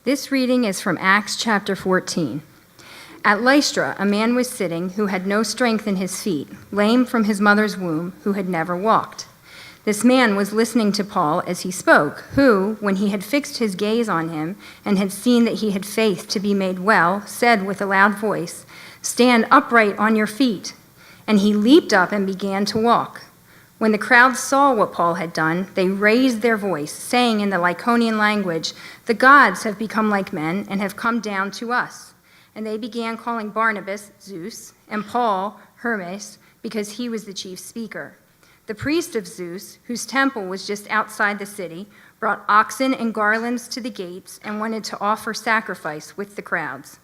This reading is from Acts chapter 14. At Lystra, a man was sitting who had no strength in his feet, lame from his mother's womb, who had never walked. This man was listening to Paul as he spoke, who, when he had fixed his gaze on him and had seen that he had faith to be made well, said with a loud voice, "Stand upright on your feet." And he leaped up and began to walk. When the crowd saw what Paul had done, they raised their voice, saying in the Lycaonian language, "The gods have become like men and have come down to us." And they began calling Barnabas Zeus and Paul Hermes, because he was the chief speaker. The priest of Zeus, whose temple was just outside the city, brought oxen and garlands to the gates and wanted to offer sacrifice with the crowds.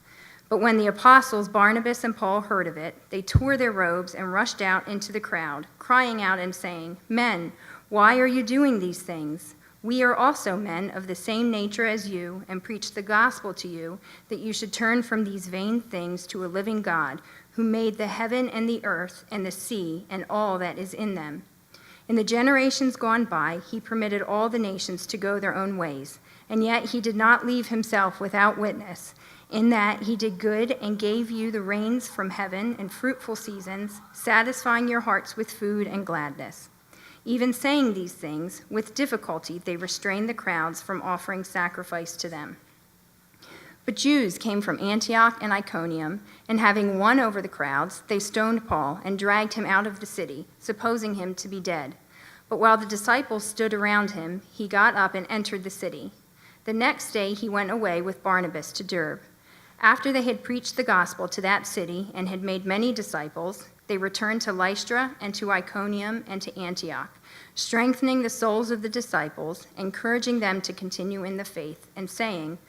But when the apostles Barnabas and Paul heard of it, they tore their robes and rushed out into the crowd, crying out and saying, "Men, why are you doing these things? We are also men of the same nature as you, and preach the gospel to you, that you should turn from these vain things to a living God, who made the heaven and the earth and the sea and all that is in them. In the generations gone by, he permitted all the nations to go their own ways, and yet he did not leave himself without witness, in that he did good and gave you the rains from heaven and fruitful seasons, satisfying your hearts with food and gladness." Even saying these things, with difficulty they restrained the crowds from offering sacrifice to them. But Jews came from Antioch and Iconium, and having won over the crowds, they stoned Paul and dragged him out of the city, supposing him to be dead. But while the disciples stood around him, he got up and entered the city. The next day he went away with Barnabas to Derbe. After they had preached the gospel to that city and had made many disciples, they returned to Lystra and to Iconium and to Antioch, strengthening the souls of the disciples, encouraging them to continue in the faith, and saying,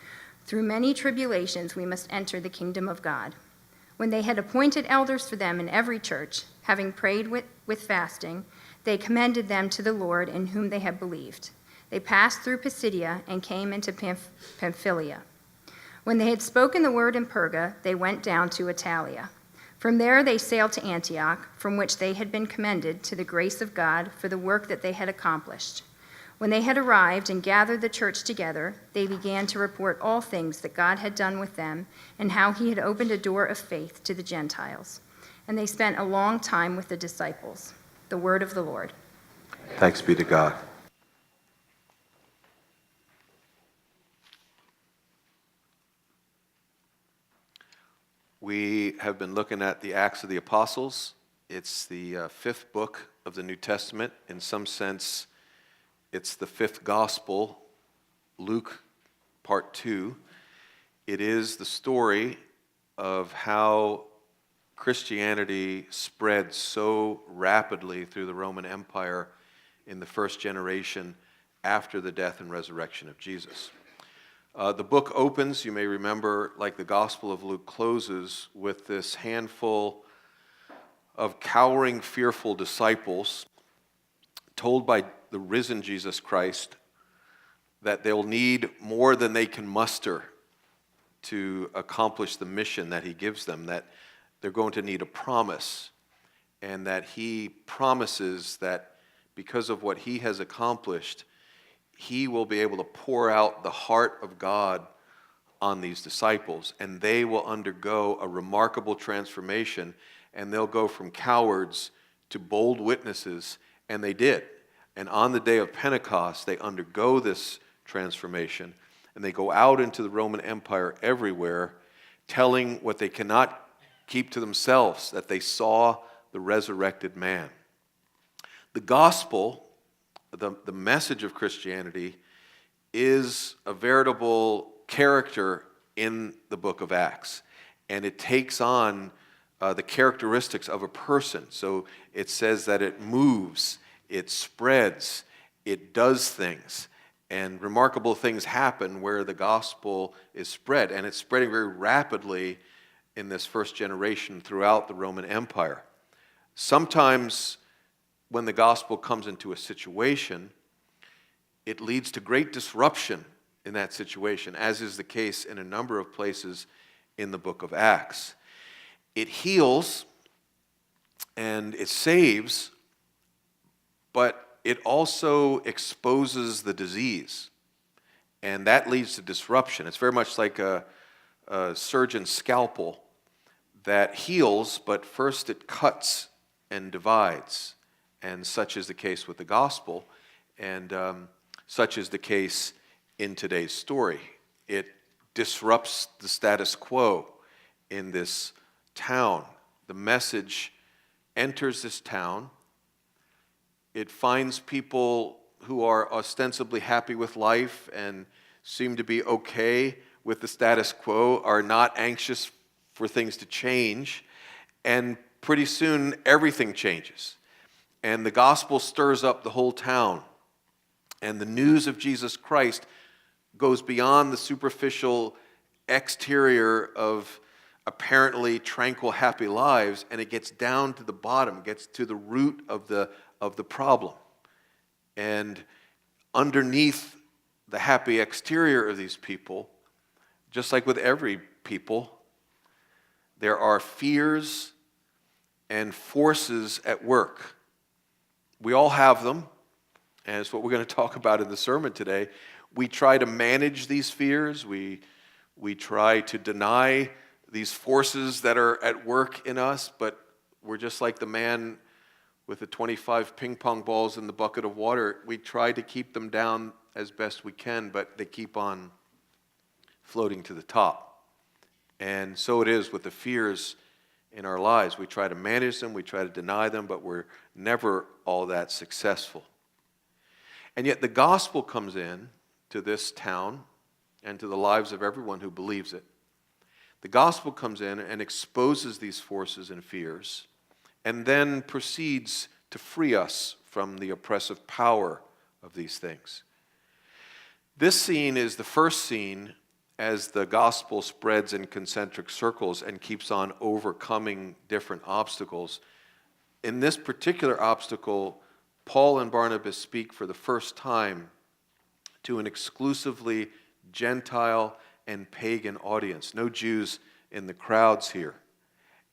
"Through many tribulations we must enter the kingdom of God." When they had appointed elders for them in every church, having prayed with fasting, they commended them to the Lord in whom they had believed. They passed through Pisidia and came into Pamphylia. When they had spoken the word in Perga, they went down to Italia. From there they sailed to Antioch, from which they had been commended to the grace of God for the work that they had accomplished. When they had arrived and gathered the church together, they began to report all things that God had done with them and how he had opened a door of faith to the Gentiles. And they spent a long time with the disciples. The word of the Lord. Thanks be to God. We have been looking at the Acts of the Apostles. It's the fifth book of the New Testament. In some sense, it's the fifth gospel, Luke part 2. It is the story of how Christianity spread so rapidly through the Roman Empire in the first generation after the death and resurrection of Jesus. The book opens, you may remember, like the Gospel of Luke closes, with this handful of cowering, fearful disciples told by the risen Jesus Christ that they'll need more than they can muster to accomplish the mission that he gives them, that they're going to need a promise, and that he promises that because of what he has accomplished, he will be able to pour out the heart of God on these disciples, and they will undergo a remarkable transformation, and they'll go from cowards to bold witnesses, and they did. And on the day of Pentecost, they undergo this transformation, and they go out into the Roman Empire everywhere, telling what they cannot keep to themselves, that they saw the resurrected man. The gospel, the message of Christianity, is a veritable character in the book of Acts. And it takes on the characteristics of a person. So it says that it moves, it spreads, it does things. And remarkable things happen where the gospel is spread. And it's spreading very rapidly in this first generation throughout the Roman Empire. Sometimes when the gospel comes into a situation, it leads to great disruption in that situation, as is the case in a number of places in the book of Acts. It heals and it saves, but it also exposes the disease. And that leads to disruption. It's very much like a surgeon's scalpel that heals, but first it cuts and divides. And such is the case with the gospel, and such is the case in today's story. It disrupts the status quo in this town. The message enters this town. It finds people who are ostensibly happy with life and seem to be okay with the status quo, are not anxious for things to change, and pretty soon everything changes. And the gospel stirs up the whole town, and the news of Jesus Christ goes beyond the superficial exterior of apparently tranquil, happy lives, and it gets down to the bottom, gets to the root of the problem. And underneath the happy exterior of these people, just like with every people, there are fears and forces at work. We all have them, and it's what we're going to talk about in the sermon today. We try to manage these fears. We try to deny these forces that are at work in us, but we're just like the man with the 25 ping pong balls in the bucket of water. We try to keep them down as best we can, but they keep on floating to the top. And so it is with the fears in our lives. We try to manage them, we try to deny them, but we're never all that successful. And yet the gospel comes in to this town and to the lives of everyone who believes it. The gospel comes in and exposes these forces and fears, and then proceeds to free us from the oppressive power of these things. This scene is the first scene as the gospel spreads in concentric circles and keeps on overcoming different obstacles. In this particular obstacle, Paul and Barnabas speak for the first time to an exclusively Gentile and pagan audience. No Jews in the crowds here.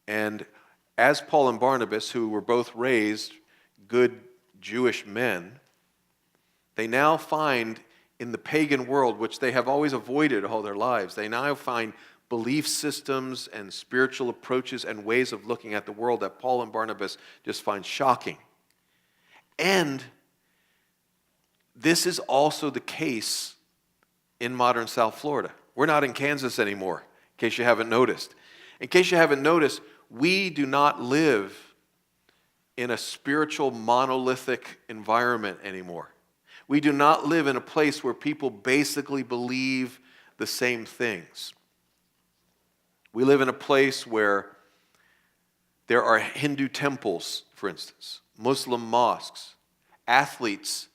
And as Paul and Barnabas, who were both raised good Jewish men, they now find in the pagan world, which they have always avoided all their lives, they now find belief systems and spiritual approaches and ways of looking at the world that Paul and Barnabas just find shocking. And this is also the case in modern South Florida. We're not in Kansas anymore, in case you haven't noticed. In case you haven't noticed, we do not live in a spiritual monolithic environment anymore. We do not live in a place where people basically believe the same things. We live in a place where there are Hindu temples, for instance, Muslim mosques. Athletes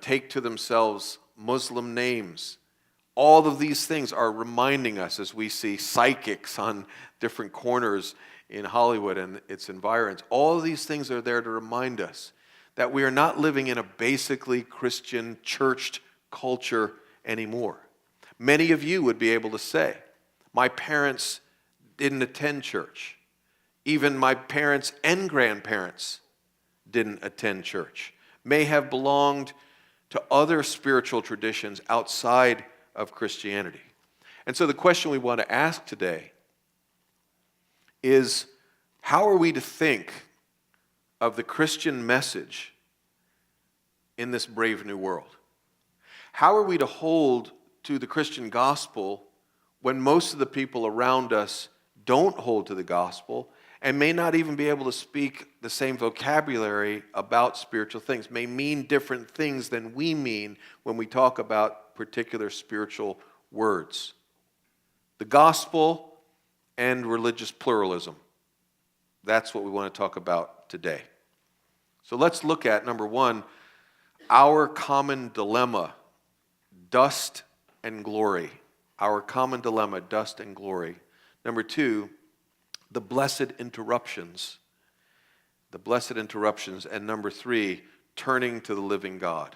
take to themselves Muslim names. All of these things are reminding us as we see psychics on different corners in Hollywood and its environs. All of these things are there to remind us that we are not living in a basically Christian churched culture anymore. Many of you would be able to say, my parents didn't attend church. Even my parents and grandparents didn't attend church. May have belonged to other spiritual traditions outside of Christianity. And so the question we want to ask today is, how are we to think of the Christian message in this brave new world? How are we to hold to the Christian gospel when most of the people around us don't hold to the gospel and may not even be able to speak the same vocabulary about spiritual things, may mean different things than we mean when we talk about particular spiritual words? The gospel and religious pluralism. That's what we want to talk about today. So let's look at, number one, our common dilemma, dust and glory. Our common dilemma, dust and glory. Number two, the blessed interruptions. The blessed interruptions. And number three, turning to the living God.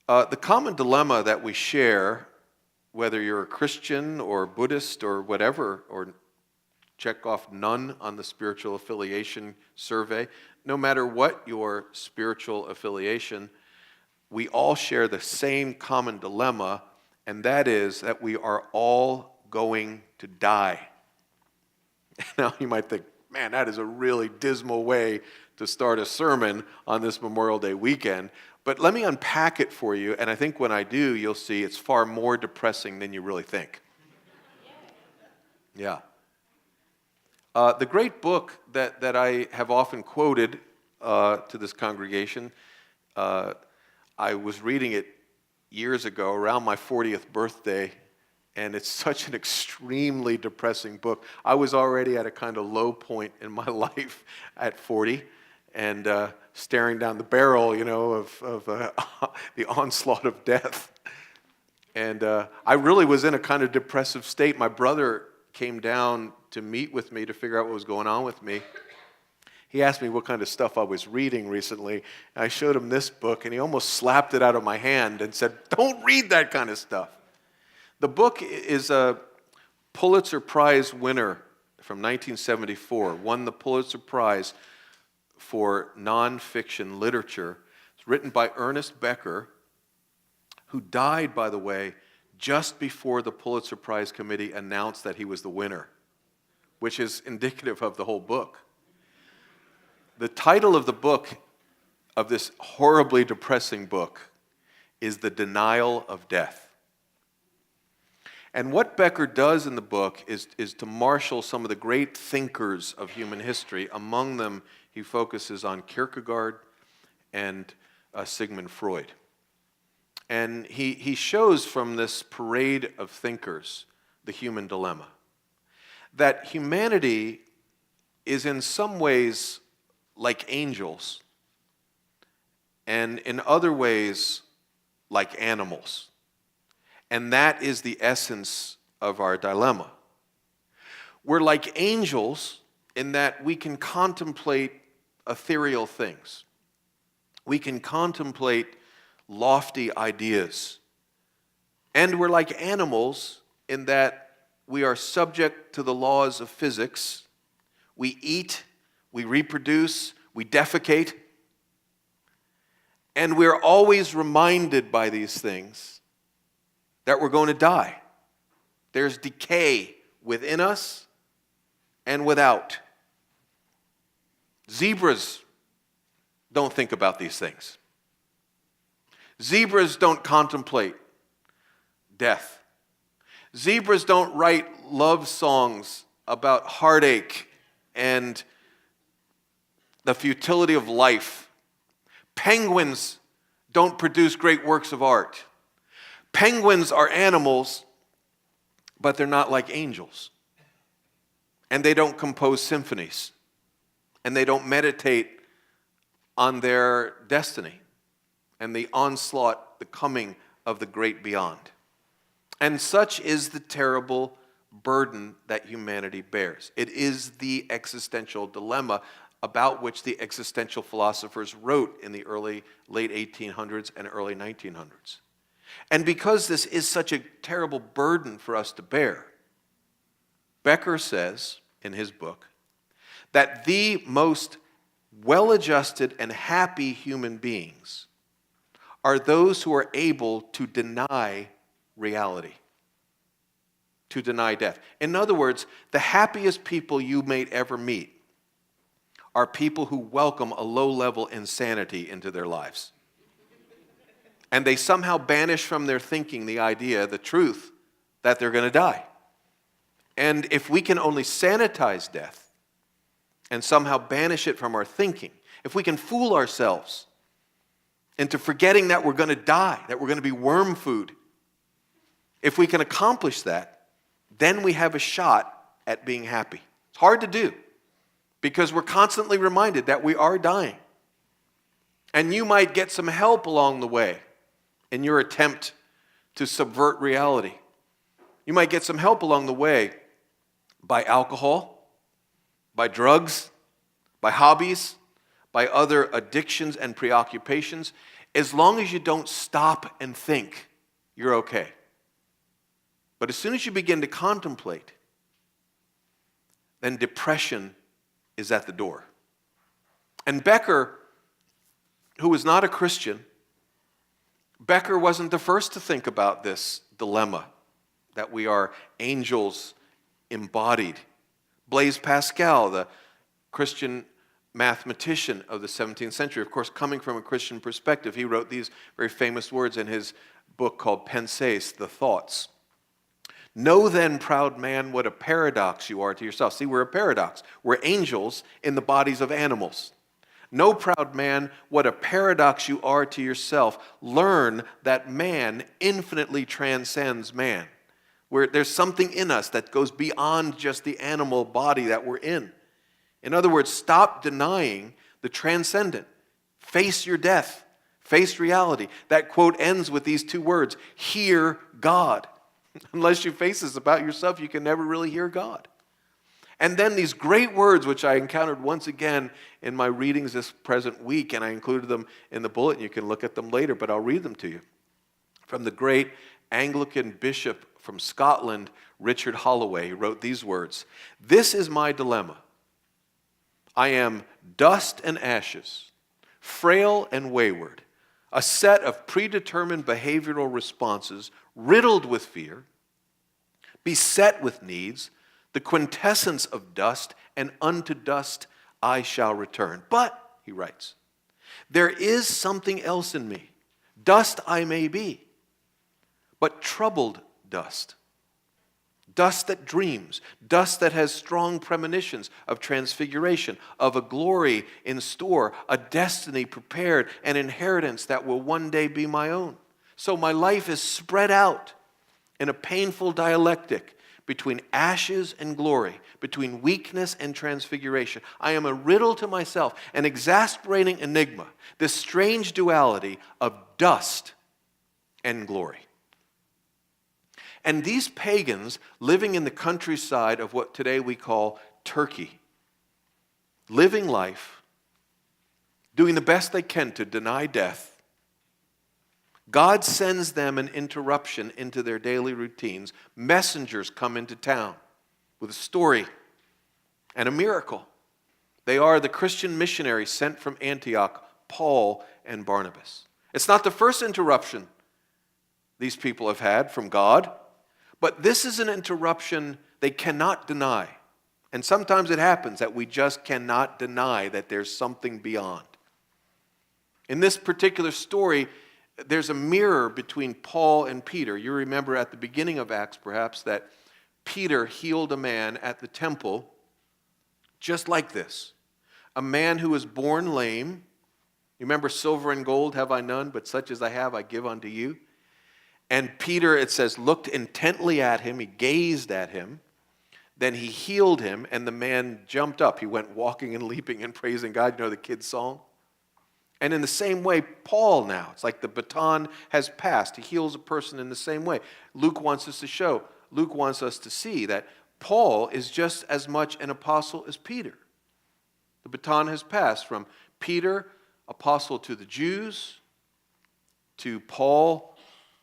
The common dilemma that we share, whether you're a Christian or Buddhist or whatever, or check off none on the spiritual affiliation survey, no matter what your spiritual affiliation, we all share the same common dilemma, and that is that we are all going to die. Now you might think, man, that is a really dismal way to start a sermon on this Memorial Day weekend. But let me unpack it for you, and I think when I do, you'll see it's far more depressing than you really think. Yeah. The great book that I have often quoted to this congregation, I was reading it years ago, around my 40th birthday, and it's such an extremely depressing book. I was already at a kind of low point in my life at 40, and staring down the barrel, of the onslaught of death. And I really was in a kind of depressive state. My brother came down to meet with me to figure out what was going on with me. He asked me what kind of stuff I was reading recently, and I showed him this book, and he almost slapped it out of my hand and said, "Don't read that kind of stuff." The book is a Pulitzer Prize winner from 1974, won the Pulitzer Prize for nonfiction literature. It's written by Ernest Becker, who died, by the way, just before the Pulitzer Prize committee announced that he was the winner, which is indicative of the whole book. The title of the book, of this horribly depressing book, is The Denial of Death. And what Becker does in the book is to marshal some of the great thinkers of human history. Among them, he focuses on Kierkegaard and Sigmund Freud. And he shows from this parade of thinkers the human dilemma. That humanity is in some ways like angels, and in other ways like animals. And that is the essence of our dilemma. We're like angels in that we can contemplate ethereal things. We can contemplate lofty ideas. And we're like animals in that we are subject to the laws of physics. We eat, we reproduce, we defecate. And we're always reminded by these things that we're going to die. There's decay within us and without. Zebras don't think about these things. Zebras don't contemplate death. Zebras don't write love songs about heartache and the futility of life. Penguins don't produce great works of art. Penguins are animals, but they're not like angels. And they don't compose symphonies. And they don't meditate on their destiny and the onslaught, the coming of the great beyond. And such is the terrible burden that humanity bears. It is the existential dilemma about which the existential philosophers wrote in the late 1800s and early 1900s. And because this is such a terrible burden for us to bear, Becker says in his book that the most well-adjusted and happy human beings are those who are able to deny reality, to deny death. In other words, the happiest people you may ever meet are people who welcome a low-level insanity into their lives. And they somehow banish from their thinking the idea, the truth, that they're going to die. And if we can only sanitize death and somehow banish it from our thinking, if we can fool ourselves into forgetting that we're going to die, that we're going to be worm food, if we can accomplish that, then we have a shot at being happy. It's hard to do because we're constantly reminded that we are dying. And you might get some help along the way in your attempt to subvert reality. You might get some help along the way by alcohol, by drugs, by hobbies, by other addictions and preoccupations. As long as you don't stop and think, you're okay. But as soon as you begin to contemplate, then depression is at the door. And Becker, who was not a Christian, Becker wasn't the first to think about this dilemma, that we are angels embodied. Blaise Pascal, the Christian mathematician of the 17th century, of course, coming from a Christian perspective, he wrote these very famous words in his book called Pensées, The Thoughts. Know then, proud man, what a paradox you are to yourself. See, we're a paradox. We're angels in the bodies of animals. Know, proud man, what a paradox you are to yourself. Learn that man infinitely transcends man. Where there's something in us that goes beyond just the animal body that we're in. In other words, stop denying the transcendent. Face your death. Face reality. That quote ends with these two words, hear God. Unless you face this about yourself, you can never really hear God. And then these great words, which I encountered once again in my readings this present week, and I included them in the bulletin. You can look at them later, but I'll read them to you. From the great Anglican bishop from Scotland, Richard Holloway, he wrote these words, "This is my dilemma. I am dust and ashes, frail and wayward, a set of predetermined behavioral responses riddled with fear, beset with needs, the quintessence of dust, and unto dust I shall return. But," he writes, "there is something else in me. Dust I may be, but troubled dust. Dust that dreams, dust that has strong premonitions of transfiguration, of a glory in store, a destiny prepared, an inheritance that will one day be my own. So my life is spread out in a painful dialectic between ashes and glory, between weakness and transfiguration. I am a riddle to myself, an exasperating enigma, this strange duality of dust and glory." And these pagans living in the countryside of what today we call Turkey, living life, doing the best they can to deny death, God sends them an interruption into their daily routines. Messengers come into town with a story and a miracle. They are the Christian missionaries sent from Antioch, Paul and Barnabas. It's not the first interruption these people have had from God, but this is an interruption they cannot deny. And sometimes it happens that we just cannot deny that there's something beyond. In this particular story, there's a mirror between Paul and Peter. You remember at the beginning of Acts, perhaps, that Peter healed a man at the temple just like this. A man who was born lame. You remember, silver and gold have I none, but such as I have I give unto you. And Peter, it says, looked intently at him. He gazed at him. Then he healed him, and the man jumped up. He went walking and leaping and praising God. You know the kids' song? And in the same way, Paul now, it's like the baton has passed. He heals a person in the same way. Luke wants us to see that Paul is just as much an apostle as Peter. The baton has passed from Peter, apostle to the Jews, to Paul,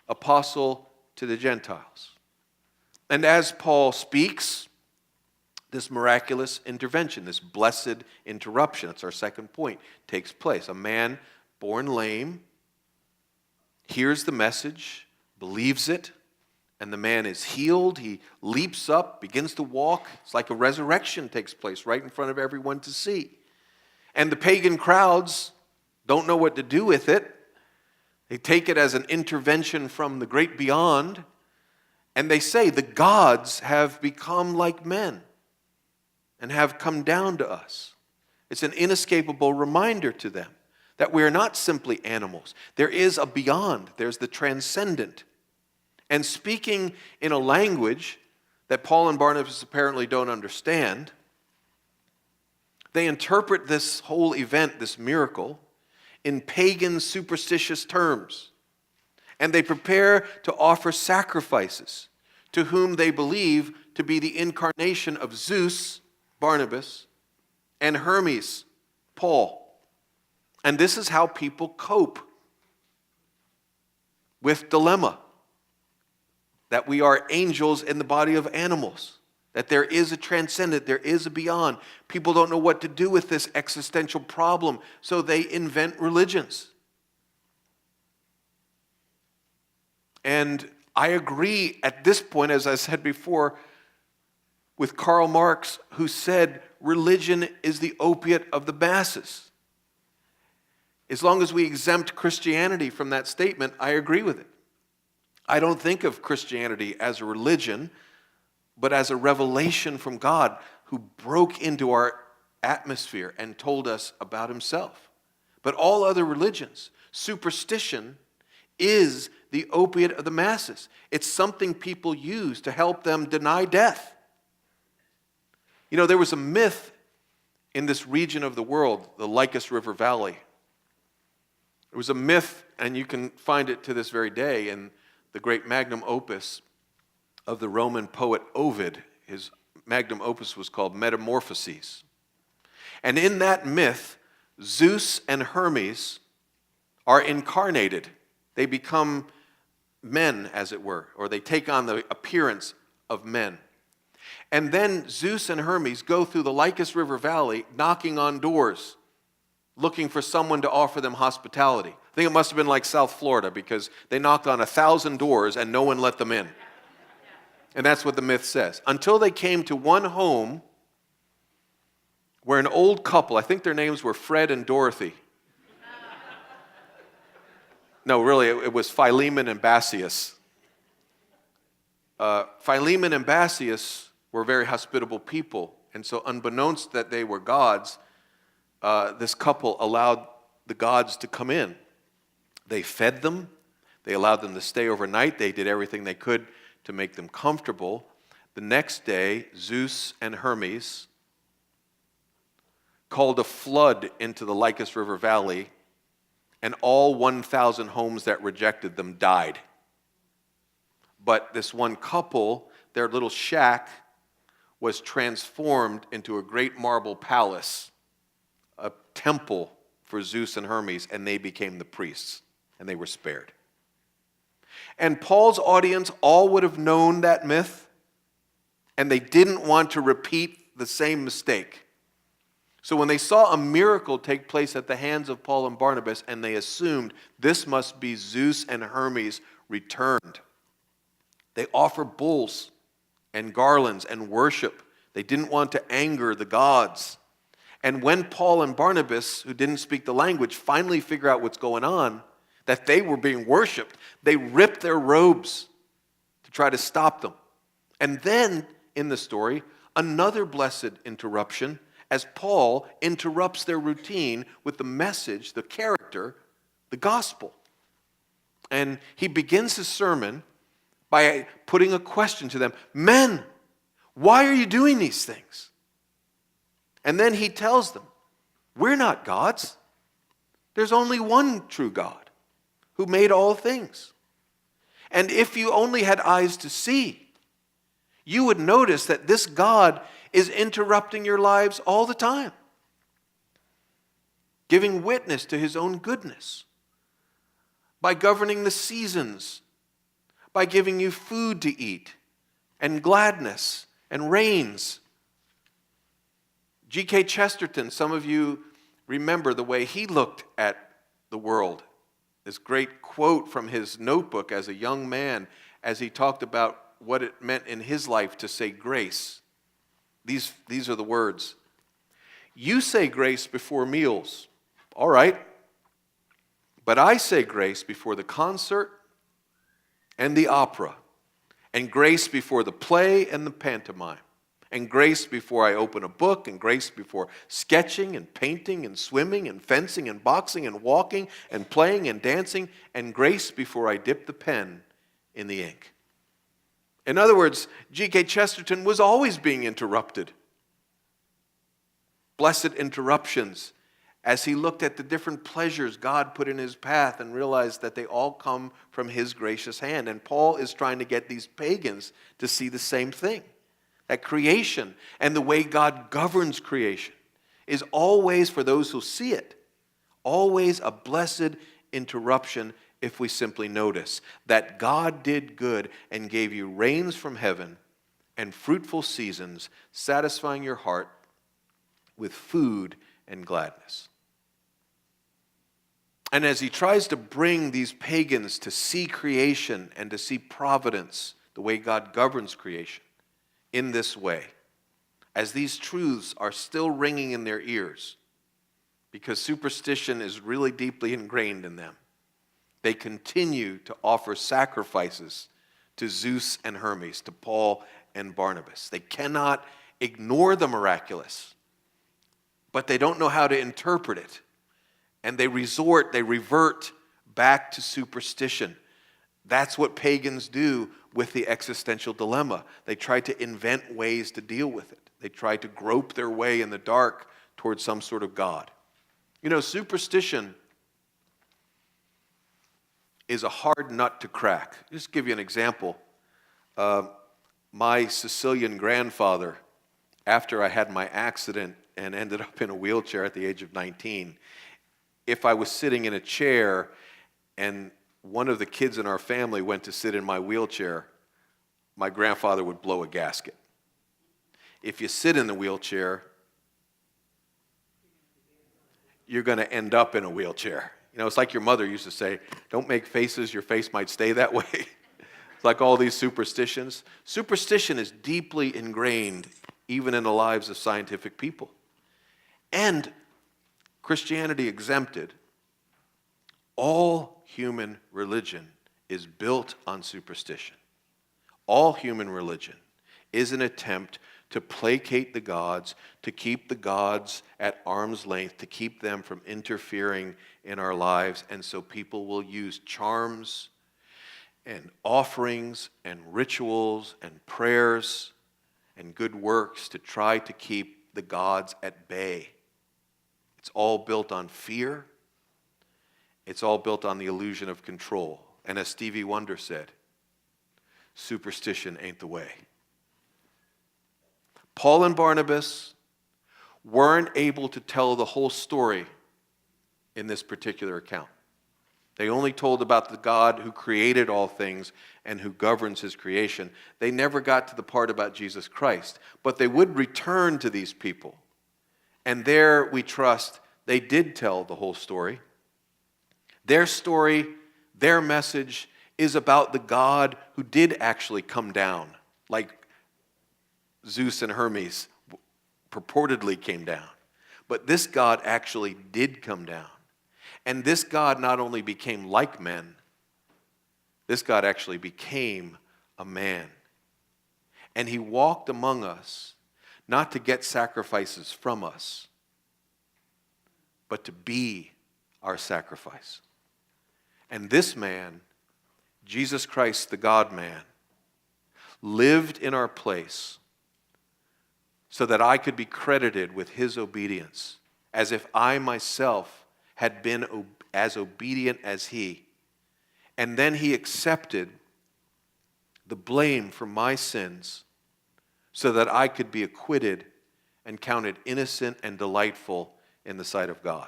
apostle to the Gentiles. And as Paul speaks, this miraculous intervention, this blessed interruption, that's our second point, takes place. A man born lame hears the message, believes it, and the man is healed. He leaps up, begins to walk. It's like a resurrection takes place right in front of everyone to see. And the pagan crowds don't know what to do with it. They take it as an intervention from the great beyond, and they say, the gods have become like men and have come down to us. It's an inescapable reminder to them that we are not simply animals. There is a beyond. There's the transcendent. And speaking in a language that Paul and Barnabas apparently don't understand, they interpret this whole event, this miracle, in pagan superstitious terms. And they prepare to offer sacrifices to whom they believe to be the incarnation of Zeus, Barnabas, and Hermes, Paul. And this is how people cope with dilemma, that we are angels in the body of animals, that there is a transcendent, there is a beyond. People don't know what to do with this existential problem, so they invent religions. And I agree at this point, as I said before, with Karl Marx, who said religion is the opiate of the masses. As long as we exempt Christianity from that statement, I agree with it. I don't think of Christianity as a religion, but as a revelation from God who broke into our atmosphere and told us about himself. But all other religions, superstition is the opiate of the masses. It's something people use to help them deny death. You know, there was a myth in this region of the world, the Lycus River Valley. It was a myth, and you can find it to this very day in the great magnum opus of the Roman poet Ovid. His magnum opus was called Metamorphoses. And in that myth, Zeus and Hermes are incarnated. They become men, as it were, or they take on the appearance of men. And then Zeus and Hermes go through the Lycus River Valley knocking on doors, looking for someone to offer them hospitality. I think it must have been like South Florida, because they knocked on 1,000 doors and no one let them in. And that's what the myth says. Until they came to one home where an old couple, I think their names were Fred and Dorothy. No, really, it was Philemon and Basius. Philemon and Basius were very hospitable people. And so unbeknownst that they were gods, this couple allowed the gods to come in. They fed them. They allowed them to stay overnight. They did everything they could to make them comfortable. The next day, Zeus and Hermes called a flood into the Lycus River Valley, and all 1,000 homes that rejected them died. But this one couple, their little shack was transformed into a great marble palace, a temple for Zeus and Hermes, and they became the priests, and they were spared. And Paul's audience all would have known that myth, and they didn't want to repeat the same mistake. So when they saw a miracle take place at the hands of Paul and Barnabas, and they assumed this must be Zeus and Hermes returned, they offered bulls and garlands and worship. They didn't want to anger the gods. And when Paul and Barnabas, who didn't speak the language, finally figure out what's going on, that they were being worshipped, they ripped their robes to try to stop them. And then, in the story, another blessed interruption, as Paul interrupts their routine with the message, the character, the gospel. And he begins his sermon by putting a question to them. Men, why are you doing these things? And then he tells them, we're not gods. There's only one true God who made all things. And if you only had eyes to see, you would notice that this God is interrupting your lives all the time, giving witness to his own goodness, by governing the seasons, by giving you food to eat, and gladness, and rains. G.K. Chesterton, some of you remember the way he looked at the world. This great quote from his notebook as a young man, as he talked about what it meant in his life to say grace. These are the words. You say grace before meals. All right. But I say grace before the concert and the opera, and grace before the play and the pantomime, and grace before I open a book, and grace before sketching and painting and swimming and fencing and boxing and walking and playing and dancing, and grace before I dip the pen in the ink. In other words, G.K. Chesterton was always being interrupted. Blessed interruptions as he looked at the different pleasures God put in his path and realized that they all come from his gracious hand. And Paul is trying to get these pagans to see the same thing. That creation and the way God governs creation is always, for those who see it, always a blessed interruption if we simply notice that God did good and gave you rains from heaven and fruitful seasons, satisfying your heart with food and gladness. And as he tries to bring these pagans to see creation and to see providence, the way God governs creation, in this way, as these truths are still ringing in their ears, because superstition is really deeply ingrained in them, they continue to offer sacrifices to Zeus and Hermes, to Paul and Barnabas. They cannot ignore the miraculous, but they don't know how to interpret it. And they revert back to superstition. That's what pagans do with the existential dilemma. They try to invent ways to deal with it. They try to grope their way in the dark towards some sort of God. You know, superstition is a hard nut to crack. Just give you an example. My Sicilian grandfather, after I had my accident and ended up in a wheelchair at the age of 19, if I was sitting in a chair and one of the kids in our family went to sit in my wheelchair, my grandfather would blow a gasket. If you sit in the wheelchair, you're going to end up in a wheelchair. You know, it's like your mother used to say, don't make faces, your face might stay that way. It's like all these superstitions. Superstition is deeply ingrained even in the lives of scientific people. And Christianity exempted, all human religion is built on superstition. All human religion is an attempt to placate the gods, to keep the gods at arm's length, to keep them from interfering in our lives. And so people will use charms and offerings and rituals and prayers and good works to try to keep the gods at bay. It's all built on fear. It's all built on the illusion of control. And as Stevie Wonder said, superstition ain't the way. Paul and Barnabas weren't able to tell the whole story in this particular account. They only told about the God who created all things and who governs his creation. They never got to the part about Jesus Christ. But they would return to these people. And there, we trust, they did tell the whole story. Their story, their message, is about the God who did actually come down, like Zeus and Hermes purportedly came down. But this God actually did come down. And this God not only became like men, this God actually became a man. And he walked among us, not to get sacrifices from us, but to be our sacrifice. And this man, Jesus Christ, the God-man, lived in our place so that I could be credited with his obedience, as if I myself had been as obedient as he. And then he accepted the blame for my sins so that I could be acquitted and counted innocent and delightful in the sight of God.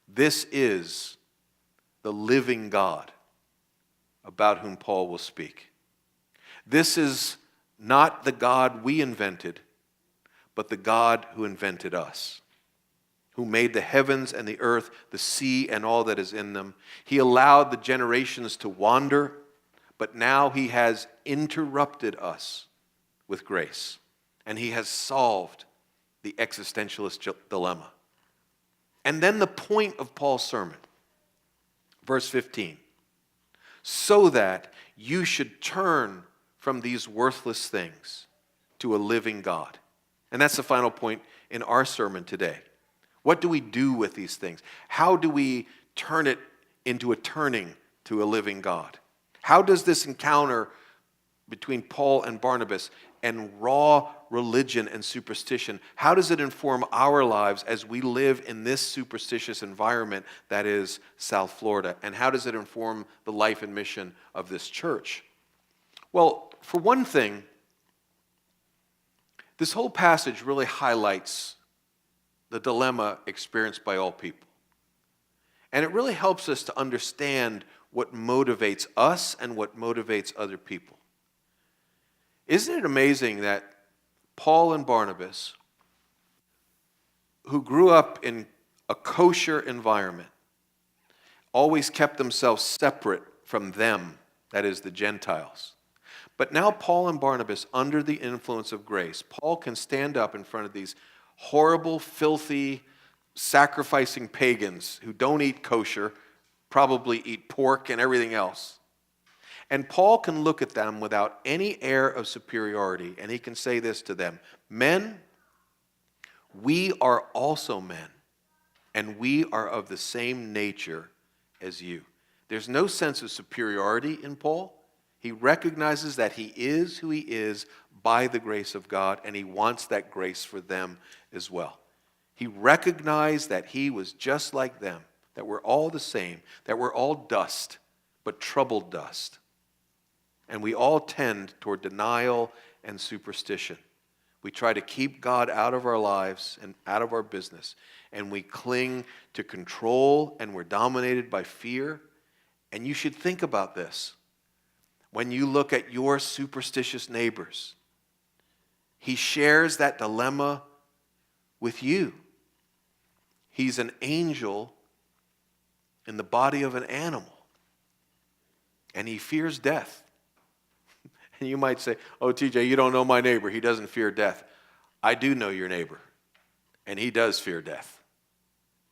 This is the living God about whom Paul will speak. This is not the God we invented, but the God who invented us, who made the heavens and the earth, the sea and all that is in them. He allowed the generations to wander, but now he has interrupted us with grace, and he has solved the existentialist dilemma. And then the point of Paul's sermon, verse 15, so that you should turn from these worthless things to a living God. And that's the final point in our sermon today. What do we do with these things? How do we turn it into a turning to a living God? How does this encounter between Paul and Barnabas and raw religion and superstition, how does it inform our lives as we live in this superstitious environment that is South Florida? And how does it inform the life and mission of this church? Well, for one thing, this whole passage really highlights the dilemma experienced by all people. And it really helps us to understand what motivates us and what motivates other people. Isn't it amazing that Paul and Barnabas, who grew up in a kosher environment, always kept themselves separate from them, that is, the Gentiles. But now Paul and Barnabas, under the influence of grace, Paul can stand up in front of these horrible, filthy, sacrificing pagans who don't eat kosher, probably eat pork and everything else. And Paul can look at them without any air of superiority, and he can say this to them: men, we are also men, and we are of the same nature as you. There's no sense of superiority in Paul. He recognizes that he is who he is by the grace of God, and he wants that grace for them as well. He recognized that he was just like them, that we're all the same, that we're all dust, but troubled dust. And we all tend toward denial and superstition. We try to keep God out of our lives and out of our business, and we cling to control, and we're dominated by fear. And you should think about this. When you look at your superstitious neighbors, he shares that dilemma with you. He's an angel in the body of an animal, and he fears death. And you might say, oh, TJ, you don't know my neighbor. He doesn't fear death. I do know your neighbor, and he does fear death,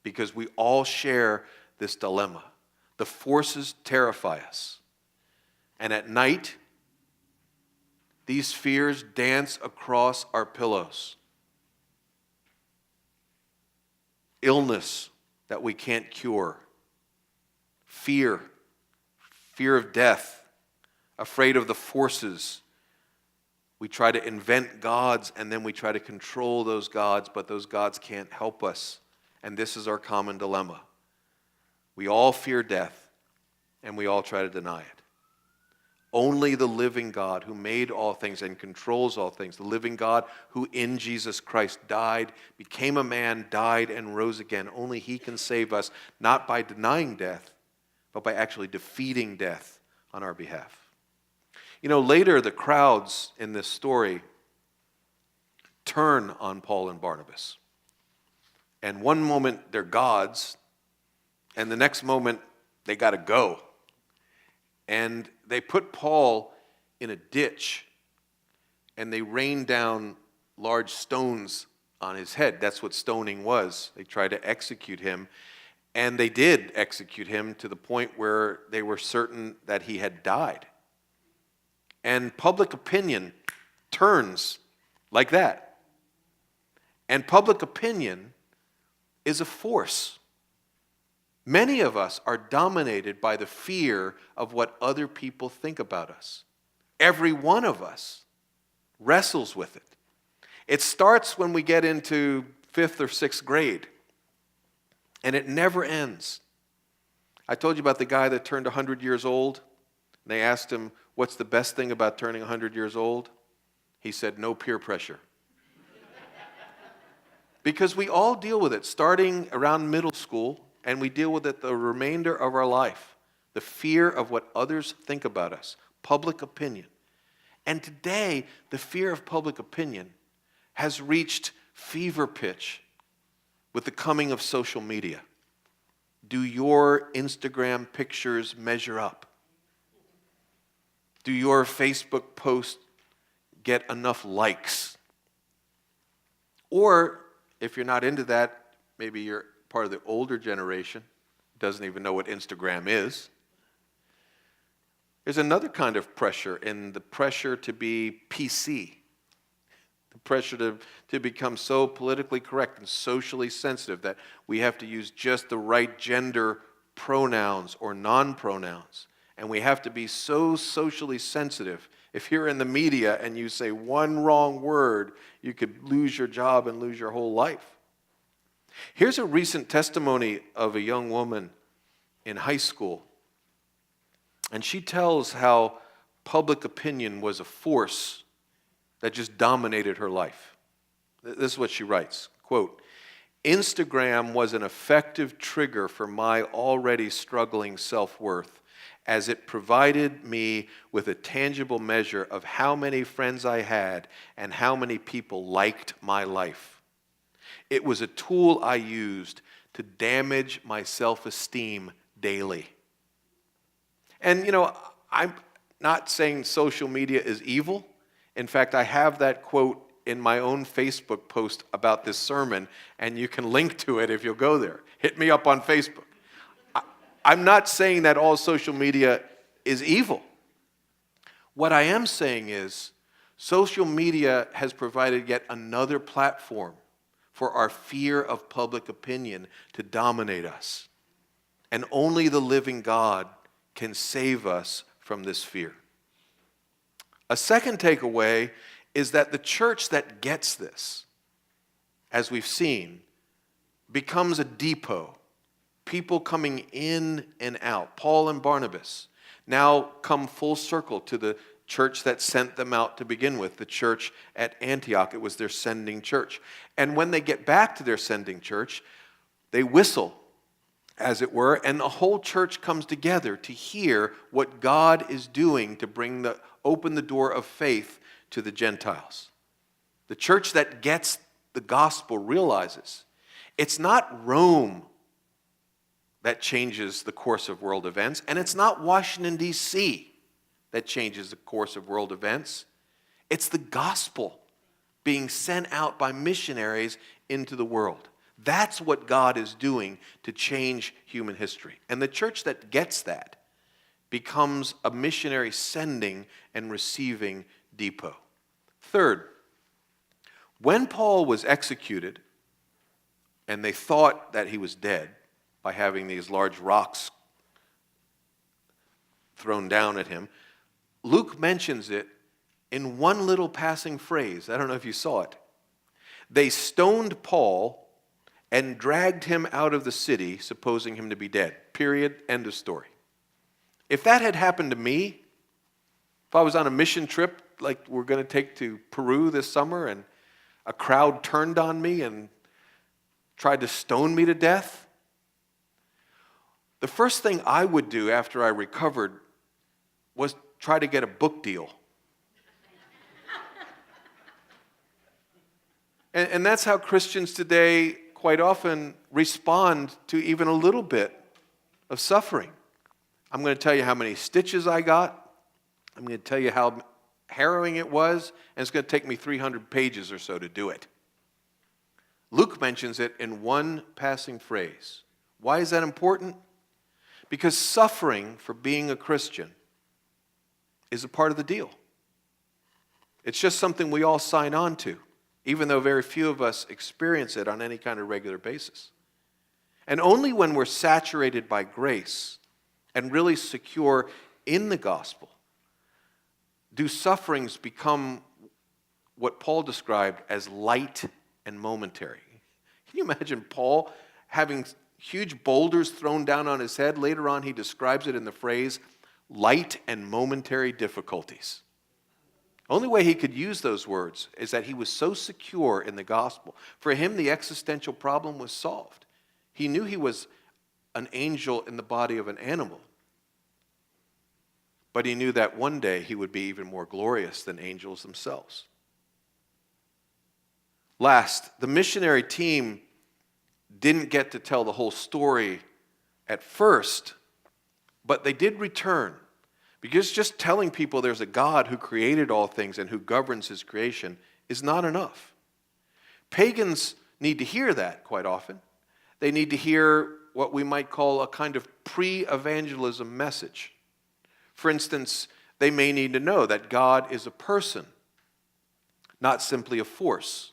because we all share this dilemma. The forces terrify us. And at night, these fears dance across our pillows. Illness that we can't cure. Fear of death. Afraid of the forces. We try to invent gods, and then we try to control those gods, but those gods can't help us. And this is our common dilemma. We all fear death, and we all try to deny it. Only the living God who made all things and controls all things, the living God who in Jesus Christ died, became a man, died, and rose again, only he can save us, not by denying death, but by actually defeating death on our behalf. You know, later the crowds in this story turn on Paul and Barnabas. And one moment they're gods, and the next moment they got to go. And they put Paul in a ditch, and they rain down large stones on his head. That's what stoning was. They tried to execute him, and they did execute him to the point where they were certain that he had died. And public opinion turns like that. And public opinion is a force. Many of us are dominated by the fear of what other people think about us. Every one of us wrestles with it. It starts when we get into 5th or 6th grade, and it never ends. I told you about the guy that turned 100 years old, and they asked him, what's the best thing about turning 100 years old? He said, no peer pressure. Because we all deal with it, starting around middle school, and we deal with it the remainder of our life. The fear of what others think about us, public opinion. And today, the fear of public opinion has reached fever pitch with the coming of social media. Do your Instagram pictures measure up? Do your Facebook posts get enough likes? Or, if you're not into that, maybe you're part of the older generation, doesn't even know what Instagram is. There's another kind of pressure, in the pressure to be PC. The pressure to become so politically correct and socially sensitive that we have to use just the right gender pronouns or non-pronouns. And we have to be so socially sensitive. If you're in the media and you say one wrong word, you could lose your job and lose your whole life. Here's a recent testimony of a young woman in high school. And she tells how public opinion was a force that just dominated her life. This is what she writes, quote, Instagram was an effective trigger for my already struggling self-worth, as it provided me with a tangible measure of how many friends I had and how many people liked my life. It was a tool I used to damage my self-esteem daily. And, I'm not saying social media is evil. In fact, I have that quote in my own Facebook post about this sermon, and you can link to it if you'll go there. Hit me up on Facebook. I'm not saying that all social media is evil. What I am saying is social media has provided yet another platform for our fear of public opinion to dominate us. And only the living God can save us from this fear. A second takeaway is that the church that gets this, as we've seen, becomes a depot. People coming in and out. Paul and Barnabas now come full circle to the church that sent them out to begin with, the church at Antioch. It was their sending church. And when they get back to their sending church, they whistle, as it were, and the whole church comes together to hear what God is doing to open the door of faith to the Gentiles. The church that gets the gospel realizes it's not Rome that changes the course of world events, and it's not Washington, D.C. that changes the course of world events. It's the gospel being sent out by missionaries into the world. That's what God is doing to change human history. And the church that gets that becomes a missionary sending and receiving depot. Third, when Paul was executed, and they thought that he was dead by having these large rocks thrown down at him, Luke mentions it in one little passing phrase. I don't know if you saw it. They stoned Paul and dragged him out of the city, supposing him to be dead. Period. End of story. If that had happened to me, if I was on a mission trip like we're going to take to Peru this summer and a crowd turned on me and tried to stone me to death, the first thing I would do after I recovered was try to get a book deal. And that's how Christians today quite often respond to even a little bit of suffering. I'm going to tell you how many stitches I got. I'm going to tell you how harrowing it was, and it's going to take me 300 pages or so to do it. Luke mentions it in one passing phrase. Why is that important? Because suffering for being a Christian is a part of the deal. It's just something we all sign on to, even though very few of us experience it on any kind of regular basis. And only when we're saturated by grace and really secure in the gospel do sufferings become what Paul described as light and momentary. Can you imagine Paul having huge boulders thrown down on his head? Later on, he describes it in the phrase, light and momentary difficulties. Only way he could use those words is that he was so secure in the gospel. For him, the existential problem was solved. He knew he was an angel in the body of an animal. But he knew that one day he would be even more glorious than angels themselves. Last, the missionary team didn't get to tell the whole story at first, but they did return. Because just telling people there's a God who created all things and who governs his creation is not enough. Pagans need to hear that quite often. They need to hear what we might call a kind of pre-evangelism message. For instance, they may need to know that God is a person, not simply a force.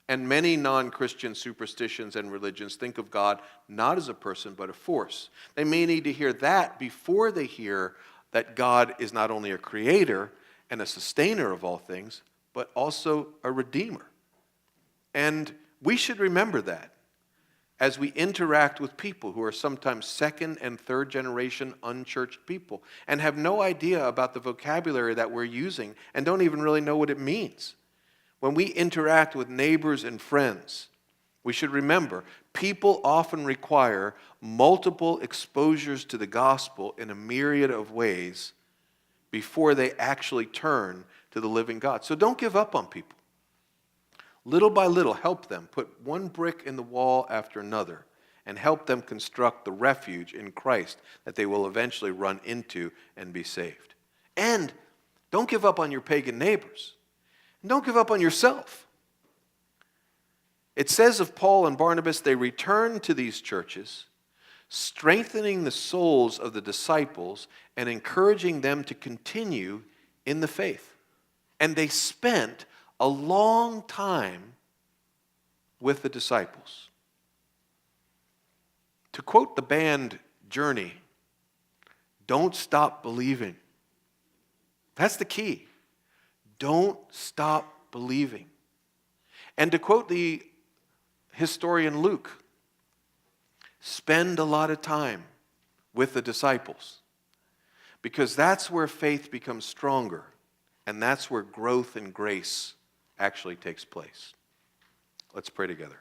And many non-Christian superstitions and religions think of God not as a person, but a force. They may need to hear that before they hear that God is not only a creator and a sustainer of all things, but also a redeemer. And we should remember that as we interact with people who are sometimes second and third generation unchurched people and have no idea about the vocabulary that we're using and don't even really know what it means. When we interact with neighbors and friends, we should remember people often require multiple exposures to the gospel in a myriad of ways before they actually turn to the living God. So don't give up on people. Little by little, help them. Put one brick in the wall after another and help them construct the refuge in Christ that they will eventually run into and be saved. And don't give up on your pagan neighbors. And don't give up on yourself. It says of Paul and Barnabas, they returned to these churches, strengthening the souls of the disciples and encouraging them to continue in the faith. And they spent a long time with the disciples. To quote the band Journey, don't stop believing. That's the key. Don't stop believing. And to quote the historian Luke, spend a lot of time with the disciples, because that's where faith becomes stronger, and that's where growth in grace actually takes place. Let's pray together.